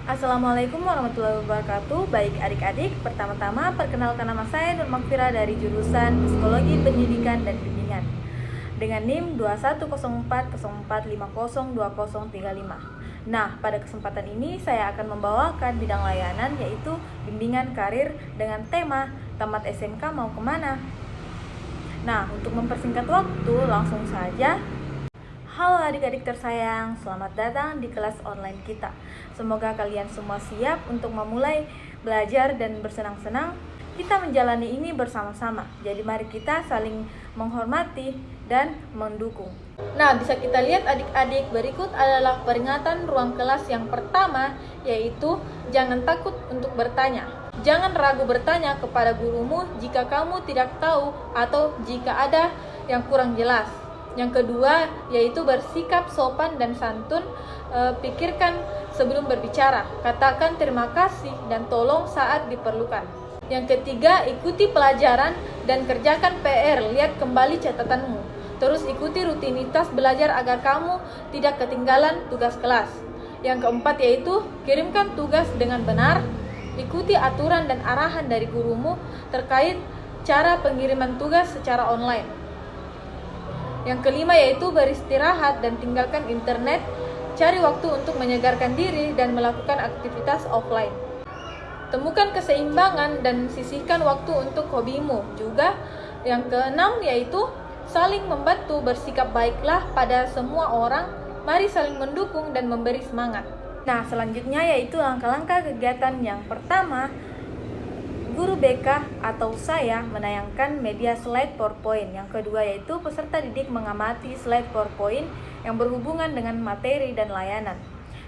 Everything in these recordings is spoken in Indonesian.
Assalamualaikum warahmatullahi wabarakatuh. Baik adik-adik, pertama-tama perkenalkan nama saya Nur Magfira dari jurusan Psikologi Pendidikan dan Bimbingan dengan NIM 210404502035. Nah, pada kesempatan ini saya akan membawakan bidang layanan yaitu bimbingan karir dengan tema tamat SMK mau kemana. Nah, untuk mempersingkat waktu, langsung saja. Halo adik-adik tersayang, selamat datang di kelas online kita. Semoga kalian semua siap untuk memulai belajar dan bersenang-senang. Kita menjalani ini bersama-sama. Jadi mari kita saling menghormati dan mendukung. Nah, bisa kita lihat adik-adik, berikut adalah peringatan ruang kelas yang pertama, yaitu jangan takut untuk bertanya. Jangan ragu bertanya kepada gurumu jika kamu tidak tahu atau jika ada yang kurang jelas. Yang kedua, yaitu bersikap sopan dan santun, pikirkan sebelum berbicara, katakan terima kasih dan tolong saat diperlukan. Yang ketiga, ikuti pelajaran dan kerjakan PR, lihat kembali catatanmu. Terus ikuti rutinitas belajar agar kamu tidak ketinggalan tugas kelas. Yang keempat, yaitu kirimkan tugas dengan benar, ikuti aturan dan arahan dari gurumu terkait cara pengiriman tugas secara online. Yang kelima, yaitu beristirahat dan tinggalkan internet, cari waktu untuk menyegarkan diri dan melakukan aktivitas offline. Temukan keseimbangan dan sisihkan waktu untuk hobimu. Juga yang keenam, yaitu saling membantu, bersikap baiklah pada semua orang, mari saling mendukung dan memberi semangat. Nah, selanjutnya yaitu langkah-langkah kegiatan. Yang pertama, guru BK atau saya menayangkan media slide PowerPoint. Yang kedua yaitu peserta didik mengamati slide PowerPoint yang berhubungan dengan materi dan layanan.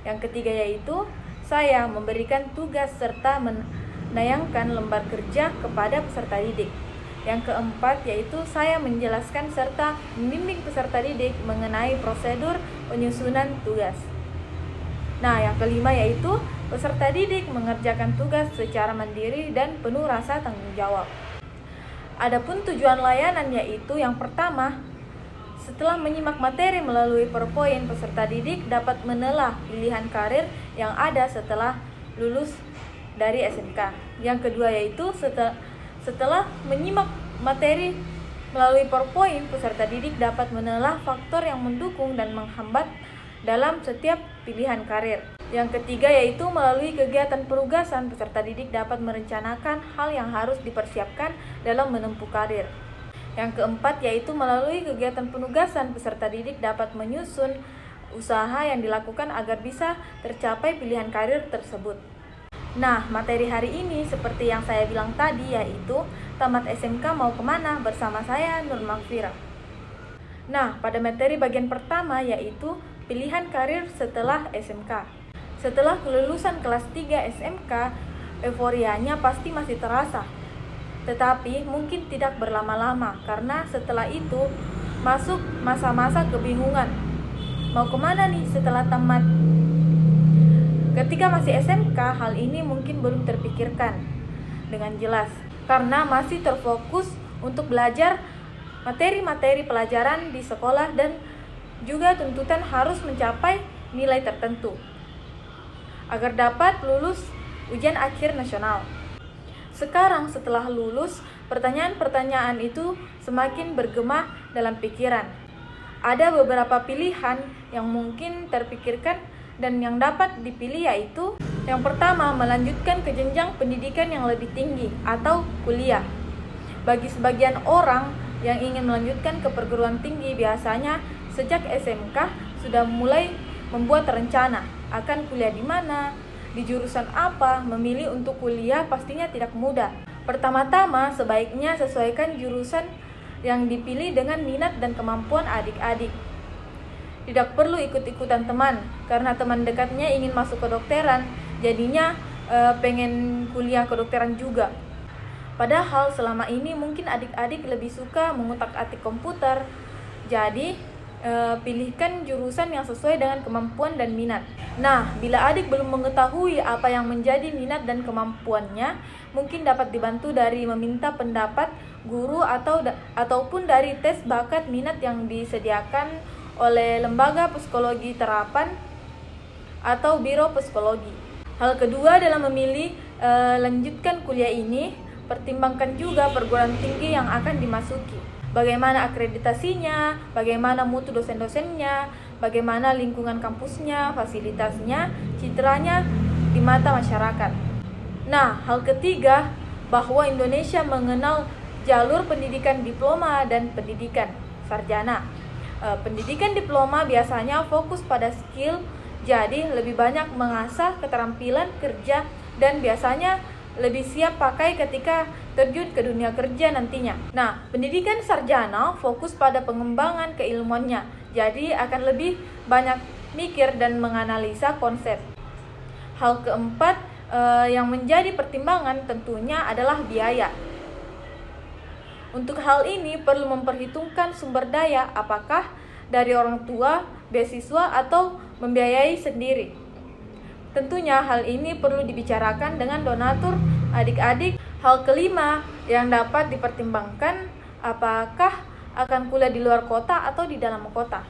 Yang ketiga yaitu saya memberikan tugas serta menayangkan lembar kerja kepada peserta didik. Yang keempat yaitu saya menjelaskan serta membimbing peserta didik mengenai prosedur penyusunan tugas. Nah, yang kelima yaitu peserta didik mengerjakan tugas secara mandiri dan penuh rasa tanggung jawab. Adapun tujuan layanan yaitu yang pertama, setelah menyimak materi melalui PowerPoint, peserta didik dapat menelah pilihan karir yang ada setelah lulus dari SMK. Yang kedua yaitu setelah menyimak materi melalui PowerPoint, peserta didik dapat menelah faktor yang mendukung dan menghambat dalam setiap pilihan karir. Yang ketiga yaitu melalui kegiatan penugasan, peserta didik dapat merencanakan hal yang harus dipersiapkan dalam menempuh karir. Yang keempat yaitu melalui kegiatan penugasan, peserta didik dapat menyusun usaha yang dilakukan agar bisa tercapai pilihan karir tersebut. Nah, materi hari ini seperti yang saya bilang tadi yaitu tamat SMK mau kemana bersama saya Nur Magfira. Nah, pada materi bagian pertama yaitu pilihan karir setelah SMK. Setelah kelulusan kelas 3 SMK, euforianya pasti masih terasa. Tetapi mungkin tidak berlama-lama karena setelah itu masuk masa-masa kebingungan. Mau kemana nih setelah tamat? Ketika masih SMK, hal ini mungkin belum terpikirkan dengan jelas karena masih terfokus untuk belajar materi-materi pelajaran di sekolah dan juga tuntutan harus mencapai nilai tertentu agar dapat lulus ujian akhir nasional. Sekarang setelah lulus, pertanyaan-pertanyaan itu semakin bergema dalam pikiran. Ada beberapa pilihan yang mungkin terpikirkan dan yang dapat dipilih yaitu yang pertama, melanjutkan ke jenjang pendidikan yang lebih tinggi atau kuliah. Bagi sebagian orang yang ingin melanjutkan ke perguruan tinggi, biasanya sejak SMK sudah mulai membuat rencana akan kuliah di mana, di jurusan apa. Memilih untuk kuliah pastinya tidak mudah. Pertama-tama sebaiknya sesuaikan jurusan yang dipilih dengan minat dan kemampuan adik-adik. Tidak perlu ikut-ikutan teman, karena teman dekatnya ingin masuk kedokteran, jadinya pengen kuliah kedokteran juga. Padahal selama ini mungkin adik-adik lebih suka mengutak-atik komputer. Jadi pilihkan jurusan yang sesuai dengan kemampuan dan minat. Nah, bila adik belum mengetahui apa yang menjadi minat dan kemampuannya, mungkin dapat dibantu dari meminta pendapat guru ataupun dari tes bakat minat yang disediakan oleh Lembaga Psikologi Terapan atau Biro Psikologi. Hal kedua dalam memilih lanjutkan kuliah ini, pertimbangkan juga perguruan tinggi yang akan dimasuki. Bagaimana akreditasinya, bagaimana mutu dosen-dosennya, bagaimana lingkungan kampusnya, fasilitasnya, citranya di mata masyarakat. Nah, hal ketiga, bahwa Indonesia mengenal jalur pendidikan diploma dan pendidikan sarjana. Pendidikan diploma biasanya fokus pada skill, jadi lebih banyak mengasah keterampilan kerja dan biasanya lebih siap pakai ketika terjun ke dunia kerja nantinya. Nah, pendidikan sarjana fokus pada pengembangan keilmuannya, jadi akan lebih banyak mikir dan menganalisa konsep. Hal keempat yang menjadi pertimbangan tentunya adalah biaya. Untuk hal ini perlu memperhitungkan sumber daya, apakah dari orang tua, beasiswa, atau membiayai sendiri. Tentunya hal ini perlu dibicarakan dengan donatur adik-adik. Hal kelima yang dapat dipertimbangkan, apakah akan kuliah di luar kota atau di dalam kota,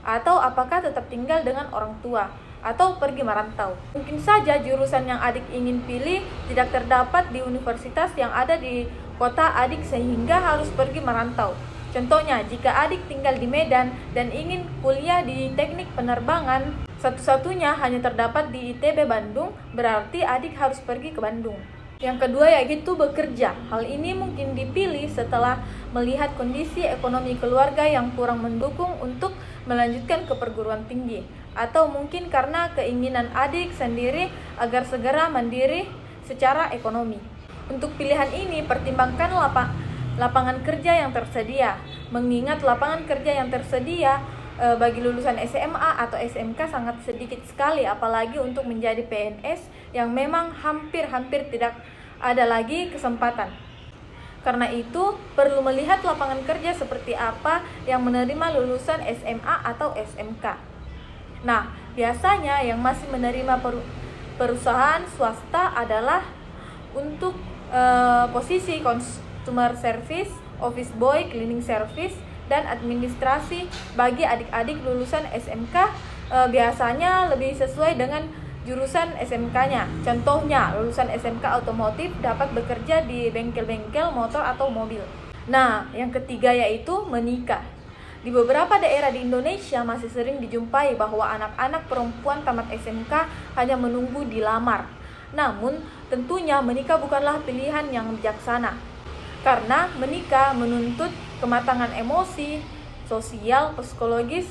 atau apakah tetap tinggal dengan orang tua atau pergi merantau. Mungkin saja jurusan yang adik ingin pilih tidak terdapat di universitas yang ada di kota adik sehingga harus pergi merantau. Contohnya, jika adik tinggal di Medan dan ingin kuliah di teknik penerbangan, satu-satunya hanya terdapat di ITB Bandung, berarti adik harus pergi ke Bandung. Yang kedua yaitu bekerja. Hal ini mungkin dipilih setelah melihat kondisi ekonomi keluarga yang kurang mendukung untuk melanjutkan ke perguruan tinggi, atau mungkin karena keinginan adik sendiri agar segera mandiri secara ekonomi. Untuk pilihan ini, pertimbangkan lapangan kerja yang tersedia. Mengingat lapangan kerja yang tersedia bagi lulusan SMA atau SMK sangat sedikit sekali, apalagi untuk menjadi PNS yang memang hampir tidak ada lagi kesempatan. Karena itu, perlu melihat lapangan kerja seperti apa yang menerima lulusan SMA atau SMK. Nah, biasanya yang masih menerima perusahaan swasta adalah untuk posisi customer service, office boy, cleaning service, dan administrasi. Bagi adik-adik lulusan SMK biasanya lebih sesuai dengan jurusan SMK-nya. Contohnya, lulusan SMK otomotif dapat bekerja di bengkel-bengkel motor atau mobil. Nah, yang ketiga yaitu menikah. Di beberapa daerah di Indonesia masih sering dijumpai bahwa anak-anak perempuan tamat SMK hanya menunggu dilamar. Namun, tentunya menikah bukanlah pilihan yang bijaksana. Karena menikah menuntut kematangan emosi, sosial, psikologis,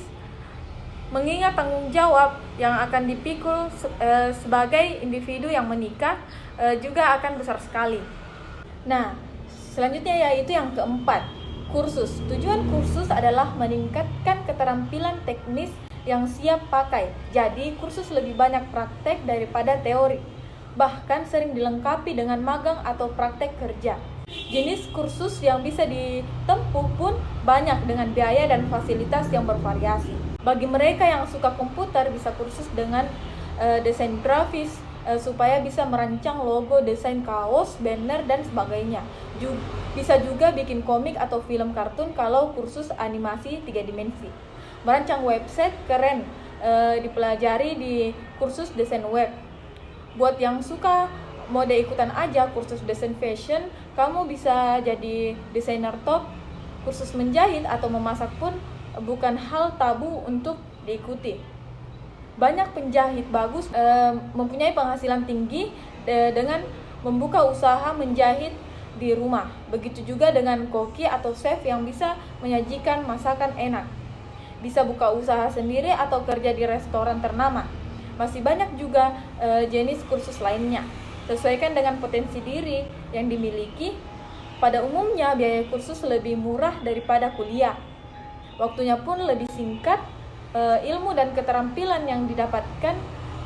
mengingat tanggung jawab yang akan dipikul sebagai individu yang menikah juga akan besar sekali. Nah, selanjutnya yaitu yang keempat, kursus. Tujuan kursus adalah meningkatkan keterampilan teknis yang siap pakai. Jadi, kursus lebih banyak praktek daripada teori. Bahkan sering dilengkapi dengan magang atau praktek kerja. Jenis kursus yang bisa ditempuh pun banyak dengan biaya dan fasilitas yang bervariasi. Bagi mereka yang suka komputer, bisa kursus dengan desain grafis supaya bisa merancang logo, desain kaos, banner, dan sebagainya. Bisa juga bikin komik atau film kartun kalau kursus animasi 3 dimensi. Merancang website keren dipelajari di kursus desain web. Buat yang suka mode ikutan aja kursus desain fashion, kamu bisa jadi desainer top. Kursus menjahit atau memasak pun bukan hal tabu untuk diikuti. Banyak penjahit bagus mempunyai penghasilan tinggi dengan membuka usaha menjahit di rumah. Begitu juga dengan koki atau chef yang bisa menyajikan masakan enak. Bisa buka usaha sendiri atau kerja di restoran ternama. Masih banyak juga jenis kursus lainnya. Sesuaikan dengan potensi diri yang dimiliki. Pada umumnya biaya kursus lebih murah daripada kuliah. Waktunya pun lebih singkat. Ilmu dan keterampilan yang didapatkan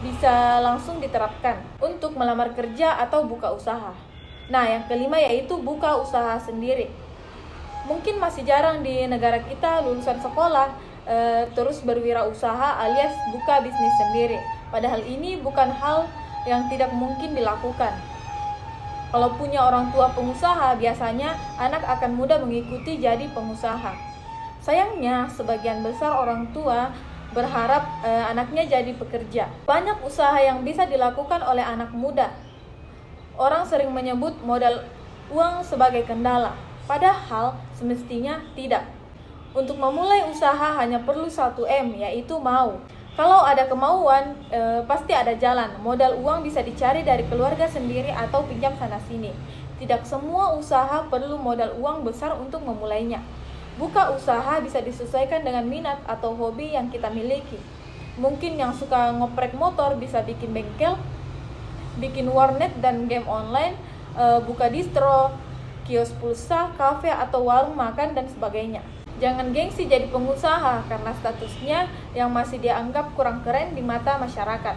bisa langsung diterapkan untuk melamar kerja atau buka usaha. Nah, yang kelima yaitu buka usaha sendiri. Mungkin masih jarang di negara kita lulusan sekolah terus berwirausaha alias buka bisnis sendiri. Padahal ini bukan hal yang tidak mungkin dilakukan. Kalau punya orang tua pengusaha, biasanya anak akan mudah mengikuti jadi pengusaha. Sayangnya, sebagian besar orang tua berharap anaknya jadi pekerja. Banyak usaha yang bisa dilakukan oleh anak muda. Orang sering menyebut modal uang sebagai kendala, padahal semestinya tidak. Untuk memulai usaha hanya perlu 1M, yaitu mau. Kalau ada kemauan, pasti ada jalan. Modal uang bisa dicari dari keluarga sendiri atau pinjam sana-sini. Tidak semua usaha perlu modal uang besar untuk memulainya. Buka usaha bisa disesuaikan dengan minat atau hobi yang kita miliki. Mungkin yang suka ngoprek motor bisa bikin bengkel, bikin warnet dan game online, buka distro, kios pulsa, kafe atau warung makan dan sebagainya. Jangan gengsi jadi pengusaha karena statusnya yang masih dianggap kurang keren di mata masyarakat.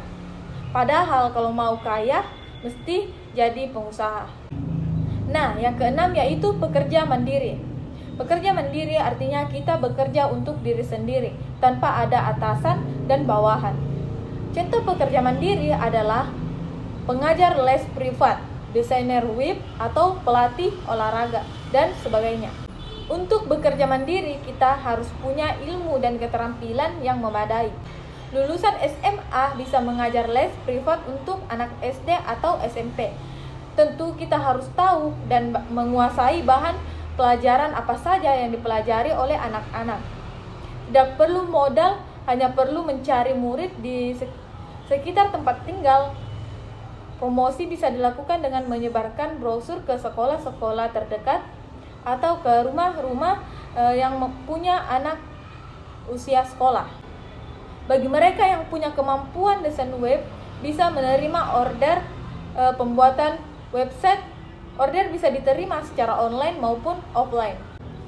Padahal kalau mau kaya, mesti jadi pengusaha. Nah, yang keenam yaitu pekerja mandiri. Pekerja mandiri artinya kita bekerja untuk diri sendiri, tanpa ada atasan dan bawahan. Contoh pekerja mandiri adalah pengajar les privat, desainer web, atau pelatih olahraga, dan sebagainya. Untuk bekerja mandiri, kita harus punya ilmu dan keterampilan yang memadai. Lulusan SMA bisa mengajar les privat untuk anak SD atau SMP. Tentu kita harus tahu dan menguasai bahan pelajaran apa saja yang dipelajari oleh anak-anak. Tidak perlu modal, hanya perlu mencari murid di sekitar tempat tinggal. Promosi bisa dilakukan dengan menyebarkan brosur ke sekolah-sekolah terdekat atau ke rumah-rumah yang punya anak usia sekolah. Bagi mereka yang punya kemampuan desain web, bisa menerima order pembuatan website. Order bisa diterima secara online maupun offline.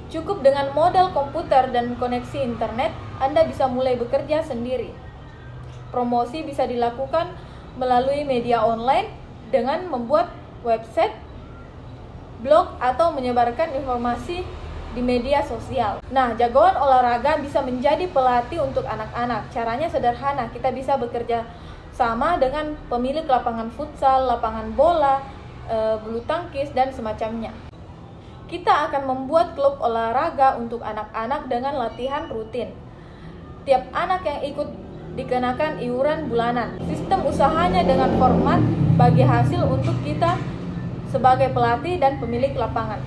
Cukup dengan modal komputer dan koneksi internet, Anda bisa mulai bekerja sendiri. Promosi bisa dilakukan melalui media online dengan membuat website, blog, atau menyebarkan informasi di media sosial. Nah, jagoan olahraga bisa menjadi pelatih untuk anak-anak. Caranya sederhana, kita bisa bekerja sama dengan pemilik lapangan futsal, lapangan bola, bulu tangkis, dan semacamnya. Kita akan membuat klub olahraga untuk anak-anak dengan latihan rutin. Tiap anak yang ikut dikenakan iuran bulanan. Sistem usahanya dengan format bagi hasil untuk kita sebagai pelatih dan pemilik lapangan.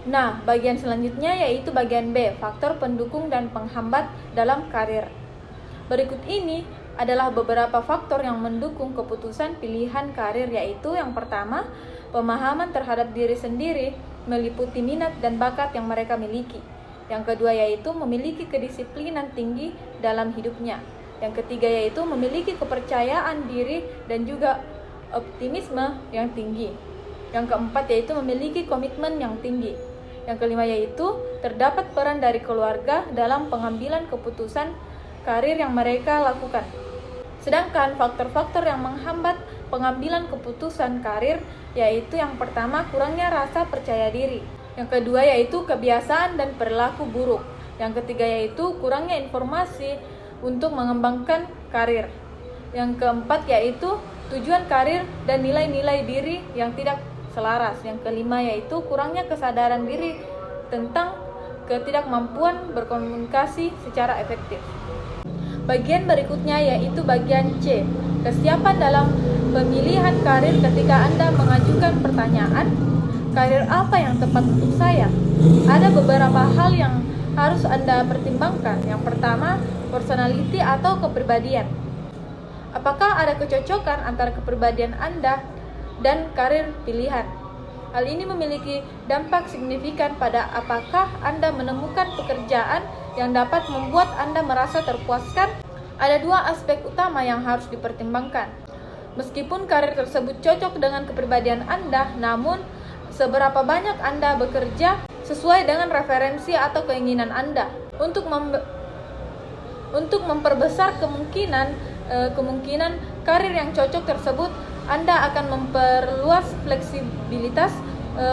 Nah, bagian selanjutnya yaitu bagian B, faktor pendukung dan penghambat dalam karir. Berikut ini adalah beberapa faktor yang mendukung keputusan pilihan karir, yaitu yang pertama, pemahaman terhadap diri sendiri meliputi minat dan bakat yang mereka miliki. Yang kedua yaitu memiliki kedisiplinan tinggi dalam hidupnya. Yang ketiga yaitu memiliki kepercayaan diri dan juga optimisme yang tinggi. Yang keempat yaitu memiliki komitmen yang tinggi. Yang kelima yaitu terdapat peran dari keluarga dalam pengambilan keputusan karir yang mereka lakukan. Sedangkan faktor-faktor yang menghambat pengambilan keputusan karir yaitu yang pertama, kurangnya rasa percaya diri. Yang kedua yaitu kebiasaan dan perilaku buruk. Yang ketiga yaitu kurangnya informasi untuk mengembangkan karir. Yang keempat yaitu tujuan karir dan nilai-nilai diri yang tidak selaras. Yang kelima yaitu kurangnya kesadaran diri tentang ketidakmampuan berkomunikasi secara efektif. Bagian berikutnya yaitu bagian C, kesiapan dalam pemilihan karir. Ketika Anda mengajukan pertanyaan, karir apa yang tepat untuk saya? Ada beberapa hal yang harus Anda pertimbangkan. Yang pertama, personality atau kepribadian. Apakah ada kecocokan antara kepribadian Anda dan karir pilihan? Hal ini memiliki dampak signifikan pada apakah Anda menemukan pekerjaan yang dapat membuat Anda merasa terpuaskan. Ada dua aspek utama yang harus dipertimbangkan. Meskipun karir tersebut cocok dengan kepribadian Anda, namun seberapa banyak Anda bekerja sesuai dengan referensi atau keinginan Anda. Untuk memperbesar kemungkinan karir yang cocok tersebut, Anda akan memperluas fleksibilitas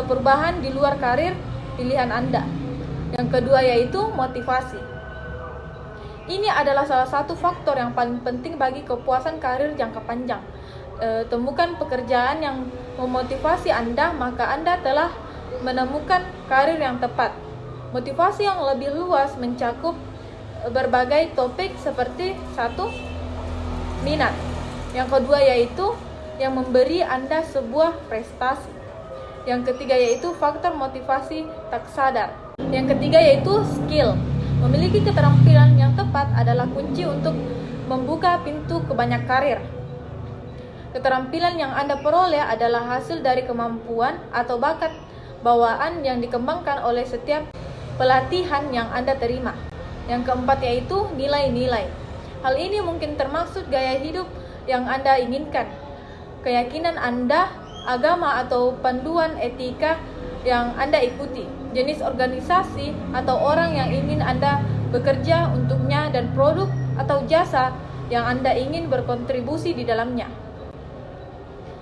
perubahan di luar karir pilihan Anda. Yang kedua yaitu motivasi. Ini adalah salah satu faktor yang paling penting bagi kepuasan karir jangka panjang. Temukan pekerjaan yang memotivasi Anda, maka Anda telah menemukan karir yang tepat. Motivasi yang lebih luas mencakup berbagai topik seperti satu, minat. Yang kedua yaitu yang memberi Anda sebuah prestasi. Yang ketiga yaitu faktor motivasi tak sadar. Yang ketiga yaitu skill. Memiliki keterampilan yang tepat adalah kunci untuk membuka pintu ke banyak karir. Keterampilan yang Anda peroleh adalah hasil dari kemampuan atau bakat bawaan yang dikembangkan oleh setiap pelatihan yang Anda terima. Yang keempat yaitu nilai-nilai. Hal ini mungkin termasuk gaya hidup yang Anda inginkan, keyakinan Anda, agama atau panduan etika yang Anda ikuti, jenis organisasi atau orang yang ingin Anda bekerja untuknya, dan produk atau jasa yang Anda ingin berkontribusi di dalamnya.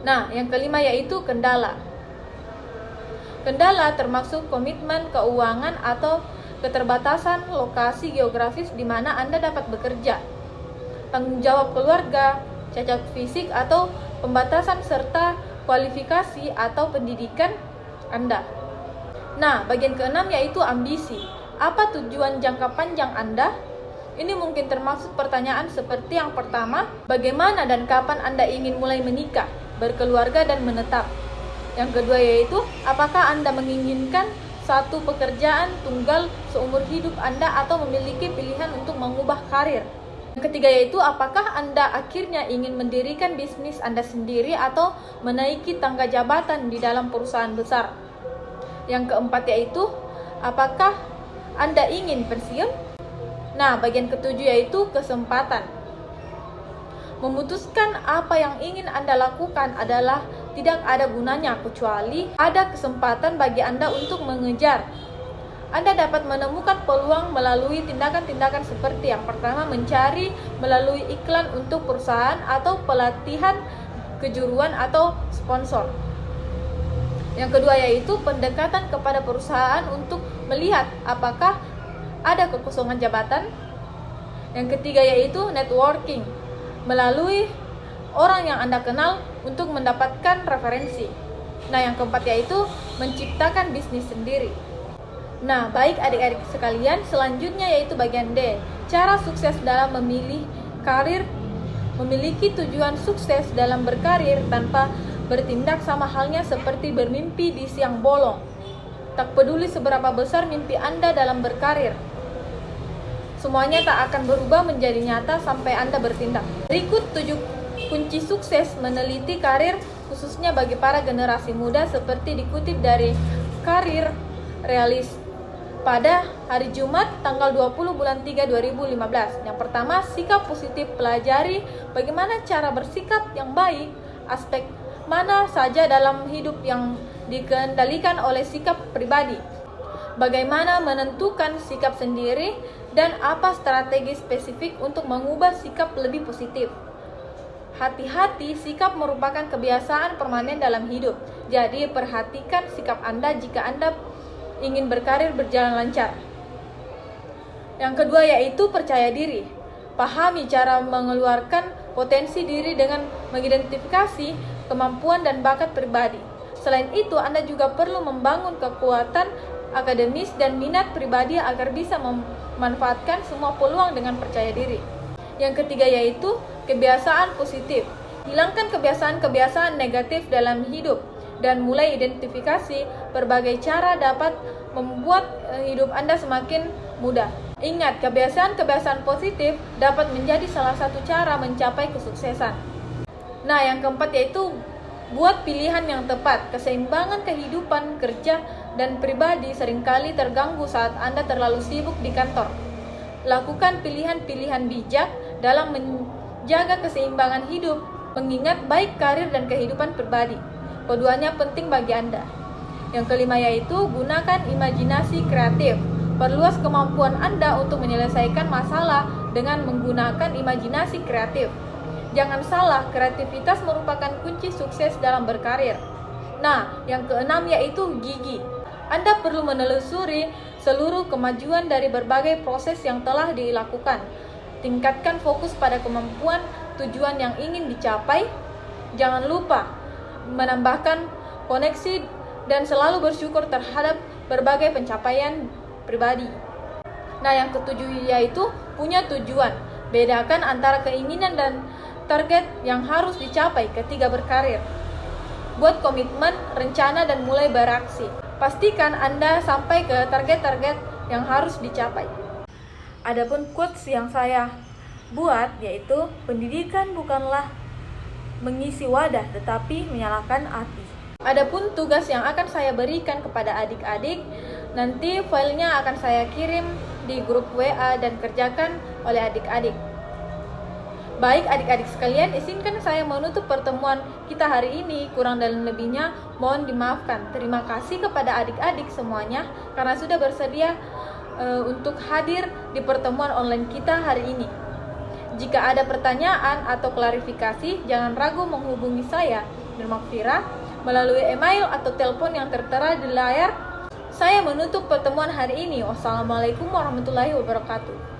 Nah, yang kelima yaitu kendala. Kendala termasuk komitmen keuangan atau keterbatasan lokasi geografis di mana Anda dapat bekerja, tanggung jawab keluarga, cacat fisik atau pembatasan serta kualifikasi atau pendidikan Anda. Nah, bagian keenam yaitu ambisi. Apa tujuan jangka panjang Anda? Ini mungkin termasuk pertanyaan seperti yang pertama, bagaimana dan kapan Anda ingin mulai menikah, berkeluarga dan menetap? Yang kedua yaitu, apakah Anda menginginkan satu pekerjaan tunggal seumur hidup Anda atau memiliki pilihan untuk mengubah karir? Yang ketiga yaitu, apakah Anda akhirnya ingin mendirikan bisnis Anda sendiri atau menaiki tangga jabatan di dalam perusahaan besar? Yang keempat yaitu, apakah Anda ingin pensiun? Nah, bagian ketujuh yaitu kesempatan. Memutuskan apa yang ingin Anda lakukan adalah tidak ada gunanya kecuali ada kesempatan bagi Anda untuk mengejar. Anda dapat menemukan peluang melalui tindakan-tindakan seperti yang pertama, mencari melalui iklan untuk perusahaan atau pelatihan kejuruan atau sponsor. Yang kedua yaitu pendekatan kepada perusahaan untuk melihat apakah ada kekosongan jabatan. Yang ketiga yaitu networking, melalui orang yang Anda kenal untuk mendapatkan referensi. Nah, yang keempat yaitu menciptakan bisnis sendiri. Nah, baik adik-adik sekalian, selanjutnya yaitu bagian D, cara sukses dalam memilih karir. Memiliki tujuan sukses dalam berkarir tanpa bertindak sama halnya seperti bermimpi di siang bolong. Tak peduli seberapa besar mimpi Anda dalam berkarir, semuanya tak akan berubah menjadi nyata sampai Anda bertindak. Berikut 7 kunci sukses meneliti karir, khususnya bagi para generasi muda, seperti dikutip dari Karir Realis pada hari Jumat tanggal 20 bulan 3 2015. Yang pertama, sikap positif. Pelajari bagaimana cara bersikap yang baik, aspek mana saja dalam hidup yang dikendalikan oleh sikap pribadi, bagaimana menentukan sikap sendiri, dan apa strategi spesifik untuk mengubah sikap lebih positif. Hati-hati, sikap merupakan kebiasaan permanen dalam hidup. Jadi perhatikan sikap Anda jika Anda ingin berkarir berjalan lancar. Yang kedua yaitu percaya diri. Pahami cara mengeluarkan potensi diri dengan mengidentifikasi kemampuan dan bakat pribadi. Selain itu, Anda juga perlu membangun kekuatan akademis dan minat pribadi agar bisa memanfaatkan semua peluang dengan percaya diri. Yang ketiga yaitu kebiasaan positif. Hilangkan kebiasaan-kebiasaan negatif dalam hidup dan mulai identifikasi berbagai cara dapat membuat hidup Anda semakin mudah. Ingat, kebiasaan-kebiasaan positif dapat menjadi salah satu cara mencapai kesuksesan. Nah, yang keempat yaitu buat pilihan yang tepat. Keseimbangan kehidupan kerja dan pribadi seringkali terganggu saat Anda terlalu sibuk di kantor. Lakukan pilihan-pilihan bijak dalam menjaga keseimbangan hidup, mengingat baik karir dan kehidupan pribadi. Keduanya penting bagi Anda. Yang kelima yaitu gunakan imajinasi kreatif. Perluas kemampuan Anda untuk menyelesaikan masalah dengan menggunakan imajinasi kreatif. Jangan salah, kreativitas merupakan kunci sukses dalam berkarir. Nah, yang keenam yaitu gigi. Anda perlu menelusuri seluruh kemajuan dari berbagai proses yang telah dilakukan. Tingkatkan fokus pada kemampuan tujuan yang ingin dicapai. Jangan lupa menambahkan koneksi dan selalu bersyukur terhadap berbagai pencapaian pribadi. Nah, yang ketujuh yaitu punya tujuan. Bedakan antara keinginan dan target yang harus dicapai ketika berkarir. Buat komitmen, rencana, dan mulai beraksi. Pastikan Anda sampai ke target-target yang harus dicapai. Adapun quotes yang saya buat yaitu, pendidikan bukanlah mengisi wadah tetapi menyalakan api. Adapun tugas yang akan saya berikan kepada adik-adik, nanti filenya akan saya kirim di grup WA dan kerjakan oleh adik-adik. Baik adik-adik sekalian, izinkan saya menutup pertemuan kita hari ini. Kurang dan lebihnya mohon dimaafkan. Terima kasih kepada adik-adik semuanya karena sudah bersedia untuk hadir di pertemuan online kita hari ini. Jika ada pertanyaan atau klarifikasi, jangan ragu menghubungi saya, Nurmakfira, melalui email atau telepon yang tertera di layar. Saya menutup pertemuan hari ini. Wassalamualaikum warahmatullahi wabarakatuh.